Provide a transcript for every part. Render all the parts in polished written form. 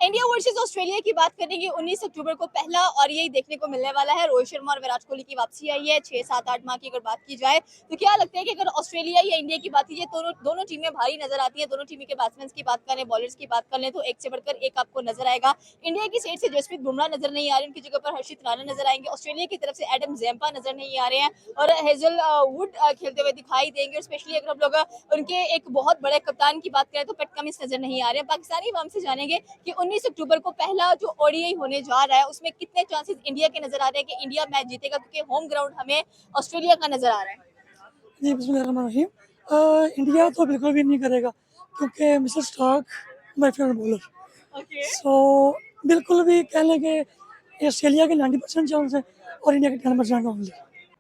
India versus Australia की बात करेंगे। 19 अक्टूबर को पहला और यही देखने को मिलने वाला है। रोहित शर्मा और विराट कोहली की वापसी आई है 6-7-8 माह की अगर बात की जाए तो क्या लगता है कि अगर ऑस्ट्रेलिया या इंडिया की बात कीजिए तो दोनों टीमें भारी नजर आती हैं। दोनों टीम के बैट्समैन की बात करें, बॉलर्स की बात कर लें तो एक से बढ़कर एक आपको नजर आएगा। इंडिया की साइड से जसप्रीत बुमराह नजर नहीं आ रहे, उनकी जगह पर हर्षित राणा नजर आएंगे। ऑस्ट्रेलिया की तरफ से एडम जैम्पा नजर नहीं आ रहे हैं और हेजल वुड खेलते हुए दिखाई देंगे। और स्पेशली अगर हम लोग उनके एक बहुत बड़े कप्तान की बात करें तो पैट कमिंस नजर नहीं आ रहे हैं। पाकिस्तानी अवाम से जानेंगे कि 19 अक्टूबर को पहला जो ओडीआई होने जा रहा है उसमें कितने चांसेस इंडिया के नजर आ रहे हैं कि इंडिया मैच जीतेगा, क्योंकि होम ग्राउंड हमें ऑस्ट्रेलिया का नजर आ रहा है। जी बिस्मिल्लाहिर्रहमानिर्रहीम। इंडिया तो बिल्कुल भी नहीं करेगा क्योंकि mister Starc my favourite bowler. So बिल्कुल भी कह लें कि ऑस्ट्रेलिया के 90% चांस है और इंडिया के 10% ओनली।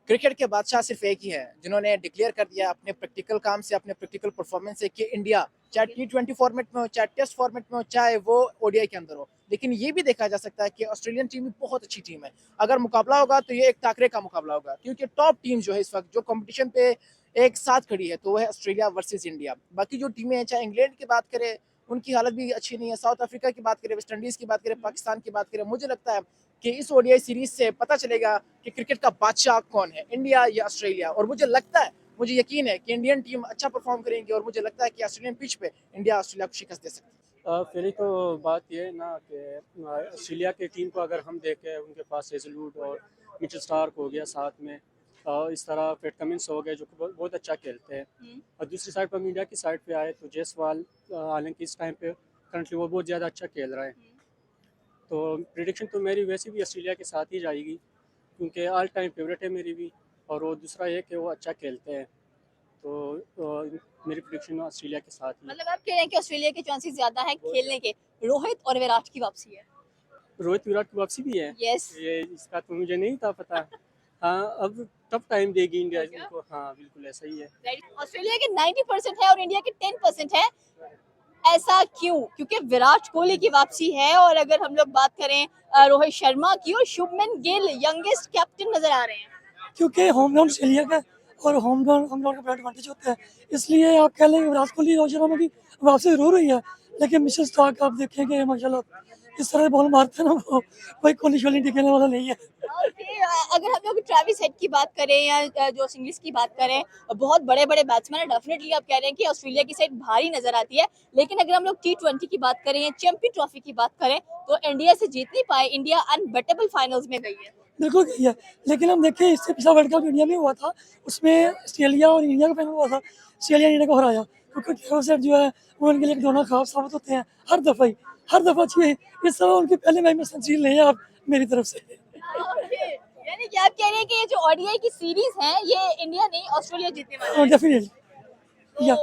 क्रिकेट के बादशाह सिर्फ एक ही है जिन्होंने डिक्लेयर कर दिया अपने प्रैक्टिकल काम से, अपने प्रैक्टिकल परफॉर्मेंस से कि इंडिया चाहे T20 फॉर्मेट में हो, चाहे टेस्ट फॉर्मेट में हो, चाहे वो ओडीआई के अंदर हो। लेकिन ये भी देखा जा सकता है कि ऑस्ट्रेलियन टीम भी बहुत अच्छी टीम है। अगर मुकाबला होगा तो ये एक टाकरे का मुकाबला होगा, क्योंकि टॉप टीम जो है इस वक्त जो कंपटीशन पे एक साथ खड़ी है तो वो है ऑस्ट्रेलिया वर्सेस इंडिया। बाकी जो टीमें हैं, चाहे इंग्लैंड की बात करें उनकी हालत भी अच्छी नहीं है, साउथ अफ्रीका की बात करें, वेस्ट इंडीज की बात करें, पाकिस्तान की बात करें, मुझे लगता है कि इस ओडीआई सीरीज से पता चलेगा कि क्रिकेट का बादशाह कौन है, इंडिया या ऑस्ट्रेलिया। और मुझे लगता है, मुझे यकीन है कि इंडियन टीम अच्छा परफॉर्म करेंगे और मुझे लगता है कि ऑस्ट्रेलियन पिच पे इंडिया ऑस्ट्रेलिया को शिकस्त दे सकती है। पहले तो बात यह है ना कि ऑस्ट्रेलिया की टीम को अगर हम देखें, उनके पास हेजलवुड और मिचेल स्टार्क हो गया, साथ में इस तरह पैट कमिंस हो गए जो कि बहुत अच्छा खेलते हैं। और दूसरी साइड पर हम इंडिया की साइड पे आए तो जायसवाल, हालांकि इस टाइम पे करंटली वो बहुत ज़्यादा अच्छा खेल रहा है। तो प्रिडिक्शन तो मेरी वैसे भी ऑस्ट्रेलिया के साथ ही जाएगी, क्योंकि ऑल टाइम फेवरेट है मेरी भी, और वो दूसरा है कि वो अच्छा खेलते हैं। तो मेरी प्रिडिक्शन ऑस्ट्रेलिया के साथ ही। मतलब आप कह रहे हैं कि ऑस्ट्रेलिया के चांसेस ज्यादा है खेलने के। रोहित और विराट की वापसी है। रोहित विराट की वापसी भी है। यस। ये इसका तो मुझे नहीं था पता। हाँ, अब टफ टाइम देगी इंडिया इनको। हाँ बिल्कुल ऐसा ही है। ऑस्ट्रेलिया के 90% है और इंडिया के 10% है। ऐसा क्यों? क्योंकि विराट कोहली की वापसी है और अगर हम लोग बात करें रोहित शर्मा की, और शुभमन गिल यंगेस्ट कैप्टन नजर आ रहे हैं। क्योंकि होम ग्राउंड ऑस्ट्रेलिया का और होम ग्राउंड का बड़ा एडवांटेज होता है, इसलिए आप कह लें कि विराट कोहली रोहित शर्मा की वापसी जरूर हुई है। लेकिन मिचेल स्टार्क आप देखेंगे माशाल्लाह इस तरह बॉल मारते हैं ना, वो कोई कोहली शोली टिकने वाला नहीं है। अगर हम लोग ट्रेविस हेड की बात करें या जो सिंग्लिस की बात करें, बहुत बड़े बड़े बैट्समैन है। डेफिनेटली आप कह रहे हैं कि ऑस्ट्रेलिया की साइड भारी नजर आती है। लेकिन अगर हम लोग T20 की बात करें या चैंपियन ट्रॉफी की बात करें तो इंडिया से जीत नहीं पाए। इंडिया अनबेटेबल फाइनल्स में गई है। बिल्कुल गई है, लेकिन हम देखें इससे पिछला वर्ल्ड कप इंडिया में हुआ था, उसमें ऑस्ट्रेलिया और इंडिया का फाइनल हुआ था। ऑस्ट्रेलिया ने इंडिया को हराया क्योंकि ट्रेविस हेड जो है वो उनके लिए खिलौना ख्वाब साबित होते हैं हर दफा अच्छी है। इस तरह उनके पहले मैच में सेंचुरी नहीं है आप मेरी तरफ से। यानी कि आप कह रहे हैं कि ये जो ओडीआई की सीरीज है ये इंडिया नहीं ऑस्ट्रेलिया जीतने वाला है। डेफिनेटली या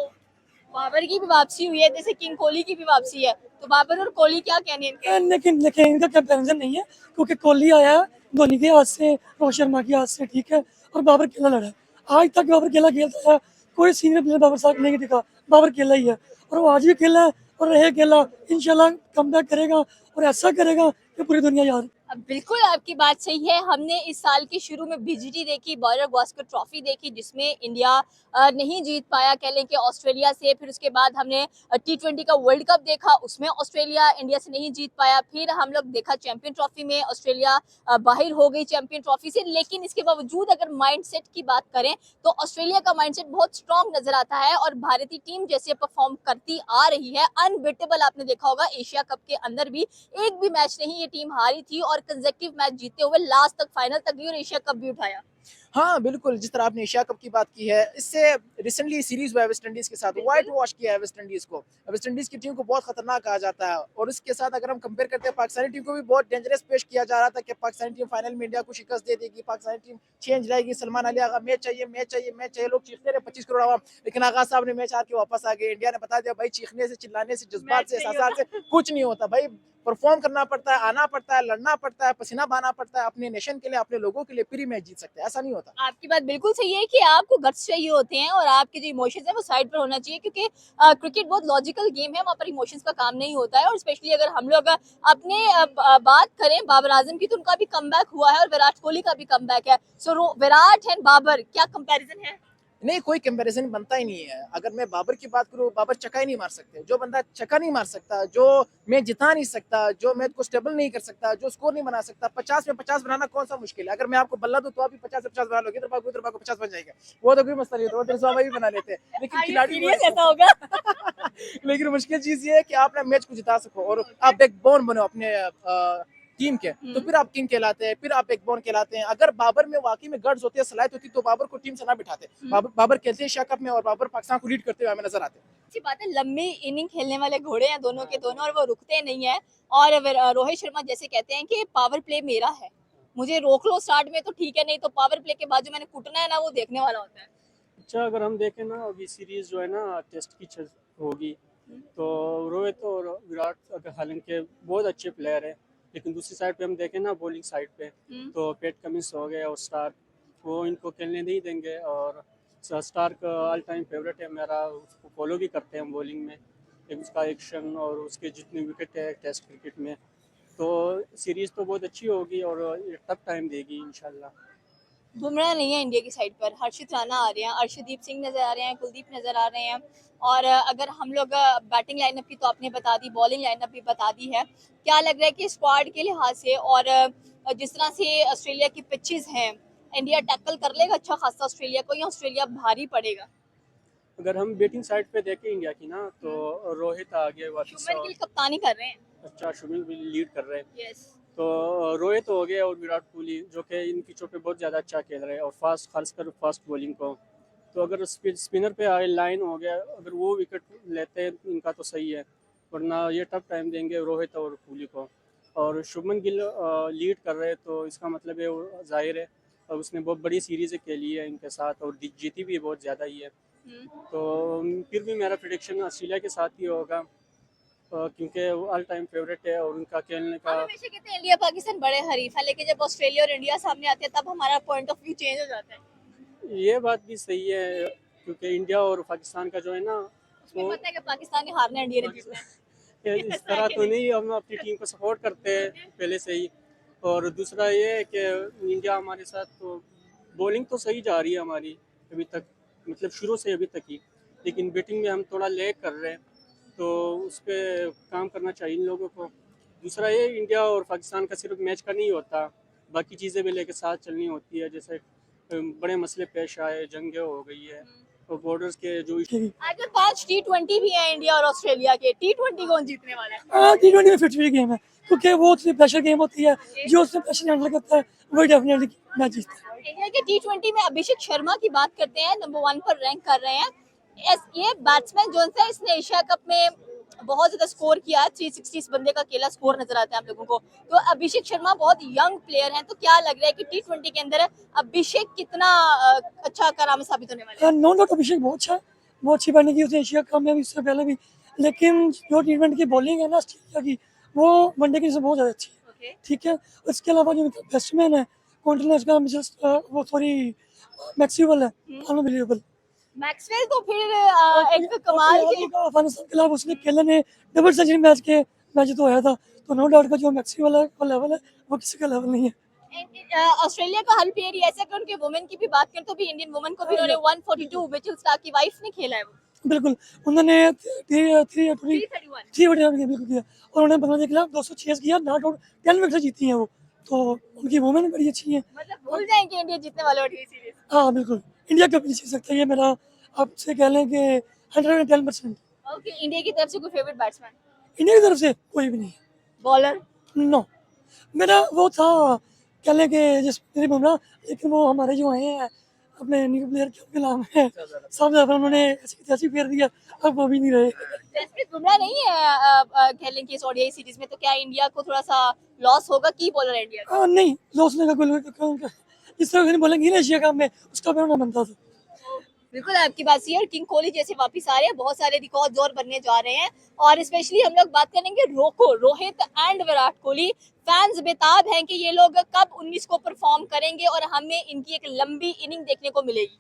बाबर की भी वापसी हुई है, जैसे किंग कोहली की भी वापसी है, तो बाबर और कोहली क्या कहने इनके? लेकिन लेकिन इनका कंपैरिजन नहीं है क्योंकि कोहली आया है धोनी के हाथ से, रोहित शर्मा के हाथ से, ठीक है, और बाबर अकेला लड़ा है। आज तक बाबर अकेला खेलता है, कोई सीनियर प्लेयर बाबर साहब नहीं दिखा, बाबर अकेला ही है और वो आज भी अकेला है और रहे अकेला। इंशाल्लाह कमबैक करेगा और ऐसा करेगा कि पूरी दुनिया याद। अब बिल्कुल आपकी बात सही है। हमने इस साल के शुरू में बीजीटी देखी, बॉर्डर गावस्कर ट्रॉफी देखी, जिसमें इंडिया नहीं जीत पाया कह लें कि ऑस्ट्रेलिया से। फिर उसके बाद हमने T20 का वर्ल्ड कप देखा, उसमें ऑस्ट्रेलिया इंडिया से नहीं जीत पाया। फिर हम लोग देखा चैंपियन ट्रॉफी में ऑस्ट्रेलिया बाहर हो गई चैंपियन ट्रॉफी से। लेकिन इसके बावजूद अगर माइंडसेट की बात करें तो ऑस्ट्रेलिया का माइंडसेट बहुत स्ट्रांग नजर आता है और भारतीय टीम जैसे परफॉर्म करती आ रही है, अनबिटेबल। आपने देखा होगा एशिया कप के अंदर भी एक भी मैच नहीं ये टीम हारी थी और कंसेक्टिव मैच जीते हुए लास्ट तक फाइनल तक गई और एशिया कप भी उठाया। हाँ बिल्कुल, जिस तरह आपने एशिया कप की बात की है, इससे रिसेंटली सीरीज हुआ है वेस्ट इंडीज के साथ, व्हाइट वॉश किया है वेस्ट इंडीज को। वेस्ट इंडीज की टीम को बहुत खतरनाक कहा जाता है और इसके साथ अगर हम कंपेयर करते हैं पाकिस्तानी टीम को भी बहुत डेंजरस पेश किया जा रहा था कि पाकिस्तानी टीम फाइनल में इंडिया को शिकस्त दे देगी, पाकिस्तानी टीम चेंज रहेगी, सलमान अली आगा मैच चाहिए मैच चाहिए मैच चाहिए, लोग चीखते रहे 25 करोड़ आवाम। लेकिन आगा साहब ने मैच हार के वापस आ गए। इंडिया ने बता दिया भाई चीखने से, चिल्लाने से, जज्बात से, एहसास से कुछ नहीं होता भाई। परफॉर्म करना पड़ता है, आना पड़ता है, लड़ना पड़ता है, पसीना बहाना पड़ता है अपने नेशन के लिए, अपने लोगों के लिए, फिर ही मैच जीत सकते हैं। ऐसा नहीं होता। आपकी बात बिल्कुल सही है कि आपको गट्स चाहिए होते हैं और आपके जो इमोशंस है वो साइड पर होना चाहिए, क्योंकि क्रिकेट बहुत लॉजिकल गेम है, वहाँ पर इमोशंस का काम नहीं होता है। और स्पेशली अगर हम लोग अपने बात करें बाबर आजम की, तो उनका भी कमबैक हुआ है और विराट कोहली का भी कमबैक है। सो विराट एंड बाबर क्या कंपैरिजन है? नहीं, कोई कंपैरिजन बनता ही नहीं है। अगर मैं बाबर की बात करूँ, बाबर छक्का ही नहीं मार सकते। जो बंदा छक्का नहीं मार सकता, जो मैच जिता नहीं सकता, जो मैच को स्टेबल नहीं कर सकता, जो स्कोर नहीं बना सकता, 50 में 50 बनाना कौन सा मुश्किल है। अगर मैं आपको बल्ला दूं तो आप भी 50 से 50 बना लोगे, इधर को 50 बन जाएगा, वो तो कोई मसला नहीं होता, वो तो भी बना लेते हैं। लेकिन खिलाड़ी ऐसा होगा लेकिन मुश्किल चीज ये है कि आप ना मैच को जिता सको और आप बैकबोन बनो अपने टीम के, तो फिर आप किंग कहलाते हैं, फिर आप बैकबोन कहलाते हैं। अगर बाबर में वाकई में गट्स होती है, सलाहियत होती, तो बाबर को टीम से ना बिठाते। बाबर खेलते हैं एशिया कप में और बाबर पाकिस्तान को लीड करते हुए हमें नजर आते हैं। अच्छी बात है, लंबी इनिंग खेलने वाले घोड़े हैं दोनों के दोनों और वो रुकते नहीं है। और रोहित शर्मा जैसे कहते हैं कि पावर प्ले मेरा है, मुझे रोक लो स्टार्ट में तो ठीक है, नहीं तो पावर प्ले के बाद जो मैंने कुटना है ना वो देखने वाला होता है। अच्छा, अगर हम देखें ना, अभी सीरीज जो है ना टेस्ट की होगी, तो रोहित और विराट अगर हालांकि बहुत अच्छे प्लेयर हैं, लेकिन दूसरी साइड पे हम देखें ना, बॉलिंग साइड पे तो पैट कमिंस हो गए और स्टार्क, वो इनको खेलने नहीं देंगे। और स्टार्क ऑल टाइम फेवरेट है मेरा, उसको फॉलो भी करते हैं हम बॉलिंग में, एक उसका एक्शन और उसके जितने विकेट है टेस्ट क्रिकेट में। तो सीरीज़ तो बहुत अच्छी होगी और टफ टाइम देगी इंशाल्लाह। बुमराह नहीं है इंडिया की साइड पर, हर्षित राणा आ रहे हैं, अर्शदीप सिंह नजर आ रहे हैं, कुलदीप नजर आ रहे हैं। और अगर हम लोग बैटिंग लाइनअप की तो आपने बता दी, बॉलिंग लाइनअप भी बता दी है। क्या लग रहा है कि स्क्वाड के लिहाज से और जिस तरह से ऑस्ट्रेलिया की पिचेस हैं, इंडिया टैकल कर लेगा अच्छा खासा ऑस्ट्रेलिया को, या ऑस्ट्रेलिया भारी पड़ेगा? अगर हम बैटिंग साइड पे देखें इंडिया की ना, तो रोहित आ गए वापस, शुभमन गिल कप्तानी कर रहे हैं। अच्छा शुभमन भी लीड कर रहे हैं। यस। तो रोहित हो गए और विराट कोहली, जो कि इन पिचों पे बहुत ज़्यादा अच्छा खेल रहे हैं और फास्ट, खासकर फास्ट बॉलिंग को। तो अगर स्पिनर पे आए, लाइन हो गया, अगर वो विकेट लेते हैं इनका तो सही है, वरना ये टफ टाइम देंगे रोहित और कोहली को। और शुभमन गिल लीड कर रहे हैं, तो इसका मतलब है वो जाहिर है, और उसने बहुत बड़ी सीरीज़ खेली है इनके साथ और जीती भी बहुत ज़्यादा ही है। तो फिर भी मेरा प्रिडिक्शन ऑस्ट्रेलिया के साथ ही होगा, क्योंकि वो ऑल टाइम फेवरेट है और उनका खेलने का। हम हमेशा कहते हैं इंडिया पाकिस्तान बड़े हरीफ है, लेकिन जब ऑस्ट्रेलिया और इंडिया सामने आते हैं तब हमारा पॉइंट ऑफ व्यू चेंज हो जाता है। ये बात भी सही है, क्योंकि इंडिया और पाकिस्तान का जो है ना, उसमें वो पता है कि पाकिस्तान ने हारना है, इंडिया ने जीतना है। इस तरह तो नहीं, हम अपनी टीम को सपोर्ट करते हैं पहले से ही। और दूसरा ये है कि इंडिया हमारे साथ तो बॉलिंग तो सही जा रही है हमारी अभी तक, मतलब शुरू से अभी तक ही, लेकिन बैटिंग में हम थोड़ा लेग कर रहे हैं, तो उस पर काम करना चाहिए इन लोगों को। दूसरा ये, इंडिया और पाकिस्तान का सिर्फ मैच का नहीं होता, बाकी चीज़ें भी लेके साथ चलनी होती है। जैसे बड़े मसले पेश आए, जंगें हो गई है, और बॉर्डर्स के जो आगे 5 T20 भी है इंडिया और ऑस्ट्रेलिया के। T20 कौन जीतने वाला है? T20 में 50 गेम है, क्योंकि वो प्रेशर गेम होती है, जो उसमें प्रेशर हैंडल करता है वही डेफिनेटली मैच जीतता है। इंडिया के T20 में अभिषेक शर्मा की बात करते हैं, नंबर 1 पर रैंक कर रहे हैं। ये बैट्समैन जो है, इसने एशिया कप में बहुत ज्यादा स्कोर किया है, 360 इस बंदे का अकेला स्कोर नजर आता है आप लोगों को। तो अभिषेक शर्मा बहुत यंग प्लेयर हैं, तो क्या लग रहा है कि T20 के अंदर अभिषेक कितना अच्छा कारनामा साबित होने वाला है? नो डाउट अभिषेक बहुत अच्छा है, बहुत अच्छी बैटिंग की उसने एशिया कप में भी, इससे पहले भी। लेकिन जो T20 की बॉलिंग है ना ऑस्ट्रेलिया की, वो वनडे की से बहुत ज़्यादा अच्छी है, ठीक है। उसके अलावा जो बैट्समैन है कॉन्टिनेंट का, वो सॉरी मैक्सवेल है, अनबिलीवेबल। मैक्सवेल तो फिर एक कमाल के अफगानिस्तान के खिलाफ उसने खेलने ने डबल सेंचुरी मैच तो आया था, तो नो डाउट का जो मैक्सवेल है वो लेवल है, वो किसी का लेवल नहीं है। ऑस्ट्रेलिया का हर प्लेयर ऐसा कि उनके वुमेन की भी बात करें तो भी इंडियन वुमेन को भी उन्होंने 142, मिचेल स्टार्क की वाइफ ने खेला है वो बिल्कुल, उन्होंने 331 बिल्कुल किया, और उन्होंने बांग्लादेश के खिलाफ 206 किया, नॉट आउट 10 विकेट जीती हैं वो, तो उनकी वुमेन बड़ी अच्छी है। मतलब भूल जाएंगे इंडिया जीतने वाले और ये सीरीज। हाँ बिल्कुल, इंडिया कभी नहीं जीत सकता, ये मेरा आपसे कह लें कि 110%। ओके, इंडिया की तरफ से कोई फेवरेट बैट्समैन? इंडिया की तरफ से कोई भी नहीं है। बॉलर? नो, मेरा वो था कह लें कि जसप्रीत बुमराह, लेकिन वो हमारे जो आए हैं अपने न्यू प्लेयर के उनके नाम है सब ज़्यादा, उन्होंने ऐसी फेर दिया, अब वो भी नहीं रहे। जसप्रीत बुमराह नहीं है कह लें कि इस ओडीआई सीरीज में, तो क्या इंडिया को थोड़ा सा लॉस होगा? की बॉलर है इंडिया का? नहीं, लॉस होने का कोई, इस तरह से बोलेंगे ना एशिया कप में उसका भी होना बनता था। बिल्कुल आपकी बात सही है, और किंग कोहली जैसे वापस आ रहे हैं, बहुत सारे रिकॉर्ड और बनने जा रहे हैं। और स्पेशली हम लोग बात करेंगे रोहित एंड विराट कोहली। फैंस बेताब हैं कि ये लोग कब 19 को परफॉर्म करेंगे और हमें इनकी एक लंबी इनिंग देखने को मिलेगी।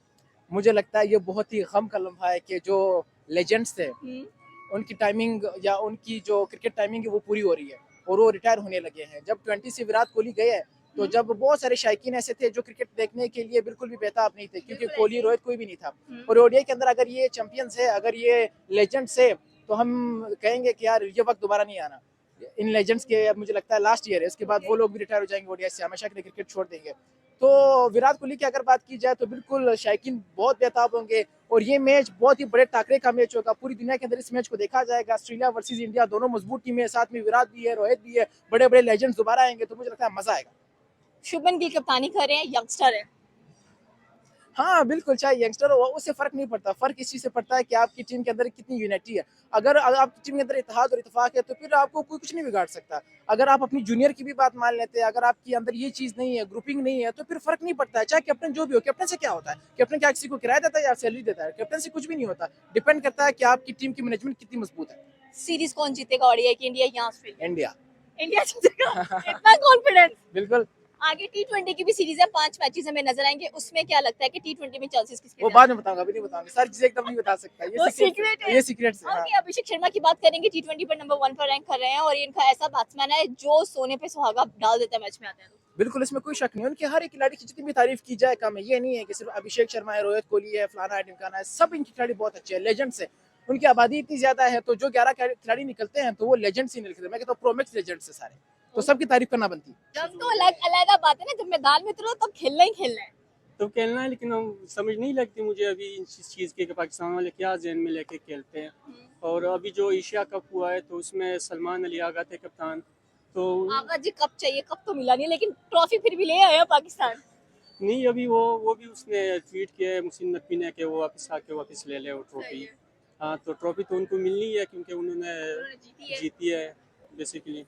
मुझे लगता है ये बहुत ही गम का लम्हा है कि जो लेजेंड्स थे उनकी टाइमिंग या उनकी जो क्रिकेट टाइमिंग है वो पूरी हो रही है और वो रिटायर होने लगे हैं। जब 20 से विराट कोहली गए हैं तो जब बहुत सारे शायकीन ऐसे थे जो क्रिकेट देखने के लिए बिल्कुल भी बेताब नहीं थे, क्योंकि कोहली रोहित कोई भी नहीं था। और ओडीआई के अंदर अगर ये चैंपियंस है, अगर ये लेजेंड्स है, तो हम कहेंगे कि यार ये वक्त दोबारा नहीं आना। इन लेजेंड्स के अब मुझे लगता है लास्ट ईयर है, इसके बाद वो लोग भी रिटायर हो जाएंगे ओडीआई से, हमेशा के लिए क्रिकेट छोड़ देंगे। तो विराट कोहली की अगर बात की जाए तो बिल्कुल शायकीन बहुत बेताब होंगे, और ये मैच बहुत ही बड़े टाकरे का मैच होगा। पूरी दुनिया के अंदर इस मैच को देखा जाएगा। ऑस्ट्रेलिया वर्सेस इंडिया, दोनों मजबूत टीमें, साथ में विराट भी है, रोहित भी है, बड़े बड़े लेजेंड्स दोबारा आएंगे, तो मुझे लगता है मजा आएगा। शुभमन गिल कप्तानी कर रहे हैं, यंगस्टर है। हाँ बिल्कुल, चाहे यंगस्टर हो उससे फर्क नहीं पड़ता। फर्क इस चीज से पड़ता है कि आपकी टीम के अंदर कितनी यूनिटी है। अगर आपकी टीम के अंदर इत्तेहाद और इत्तेफाक है तो फिर आपको कोई कुछ नहीं बिगाड़ सकता। अगर आप अपनी जूनियर की भी बात मान लेते हैं, अगर आपके अंदर ये चीज नहीं है, ग्रुपिंग नहीं है, तो फिर फर्क नहीं पड़ता है। चाहे कैप्टन जो भी हो, कैप्टन से क्या होता है? कैप्टन क्या किसी को किराया देता है या सैलरी देता है? कैप्टन से कुछ भी नहीं होता। डिपेंड करता है कि आपकी टीम की मैनेजमेंट कितनी मजबूत है। सीरीज कौन जीतेगा ओडीआई की, इंडिया या ऑस्ट्रेलिया? इंडिया। इंडिया जीतेगा, इतना कॉन्फिडेंस। बिल्कुल। आगे टी20 की भी सीरीज है, 5 मैचेस हमें नजर आएंगे। उसमें क्या लगता है कि टी20 में चांसेस किसके? वो बाद में बताऊंगा, अभी नहीं बताऊंगा। सारी चीजें एकदम नहीं बता सकता, वो सीक्रेट है। ये सीक्रेट है। हाँ। ओके, अभिषेक शर्मा की बात करेंगे। टी20 पर नंबर 1 पर रैंक कर रहे हैं, और ये इनका ऐसा बैट्समैन है जो सोने पे सुहागा डाल देता है मैच में आते हैं। बिल्कुल, इसमें कोई शक नहीं है। उनके हर एक खिलाड़ी की जितनी भी तारीफ की जाए कम है। ये नहीं है कि सिर्फ अभिषेक शर्मा है, रोहित कोहली है, फलाना है, ढिमकाना है। सब इनके खिलाड़ी बहुत अच्छे हैं, लेजेंड्स है। उनकी आबादी इतनी ज्यादा है, तो जो 11 खिलाड़ी निकलते हैं तो वो लेजेंड्स ही निकलते हैं। मैं कहता हूँ प्रोमैक्स लेजेंड्स है सारे, तो सबकी तारीफ करना बनती है। जब तो अलग बात है ना, जब मैदान में उतरो तब खेलना ही खेलना है। तो खेलना है, लेकिन हम समझ नहीं लगती मुझे अभी इस चीज़ की कि पाकिस्तान वाले क्या जहन में लेके खेलते हैं। और अभी जो एशिया कप हुआ है तो उसमें सलमान अली आगा थे कप्तान। तो आगा जी कप चाहिए, कप तो मिला नहीं, लेकिन ट्रॉफी फिर भी ले आया पाकिस्तान। नहीं, अभी वो भी उसने ट्वीट किया है मुहसिन नकवी ने कि वो वापस ले ले वो ट्रॉफी। हाँ, तो ट्रॉफी तो उनको मिलनी है क्योंकि उन्होंने जीती है बेसिकली।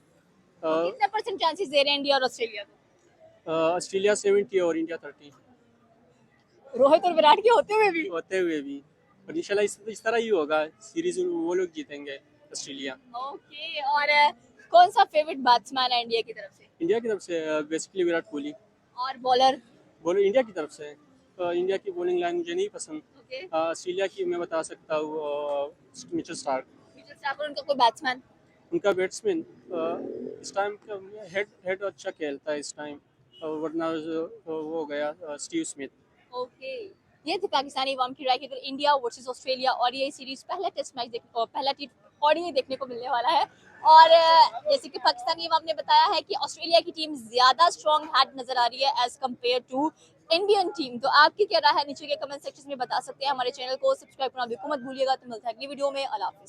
कितना परसेंट चांसेस दे रहे हैं इंडिया और ऑस्ट्रेलिया को? ऑस्ट्रेलिया 70 और इंडिया 30 रोहित और विराट के होते हुए भी। और इंशाल्लाह इस तरह ही होगा। सीरीज वो लोग जीतेंगे, ऑस्ट्रेलिया। ओके, और कौन सा फेवरेट बैट्समैन है इंडिया की तरफ से? इंडिया की तरफ से बेसिकली विराट कोहली। और बॉलर? इंडिया की तरफ से इंडिया की बॉलिंग लाइन मुझे नहीं पसंद। ओके, ऑस्ट्रेलिया की मैं बता सकता हूँ मिचेल स्टार्क। Mitchell Starc. और उनका कोई बैट्समैन? उनका बैट्समैन इस टाइम हेड अच्छा खेलता है इस टाइम, वरना वो हो गया स्टीव स्मिथ। ओके, ये थी पाकिस्तानी अवाम की राय कि अगर इंडिया वर्सेस ऑस्ट्रेलिया और ये सीरीज पहला टेस्ट मैच पहला ओडीआई देखने को मिलने वाला है। और जैसे कि पाकिस्तानी अवाम ने बताया है कि ऑस्ट्रेलिया की टीम ज्यादा स्ट्रॉन्ग हैड नजर आ रही है as compared to Indian team. तो आपकी क्या राय है नीचे के कमेंट सेक्शन में बता सकते हैं। हमारे चैनल को सब्सक्राइब करना बिल्कुल मत भूलिएगा। तो मिलता है अगली वीडियो में। अल्लाह हाफिज़।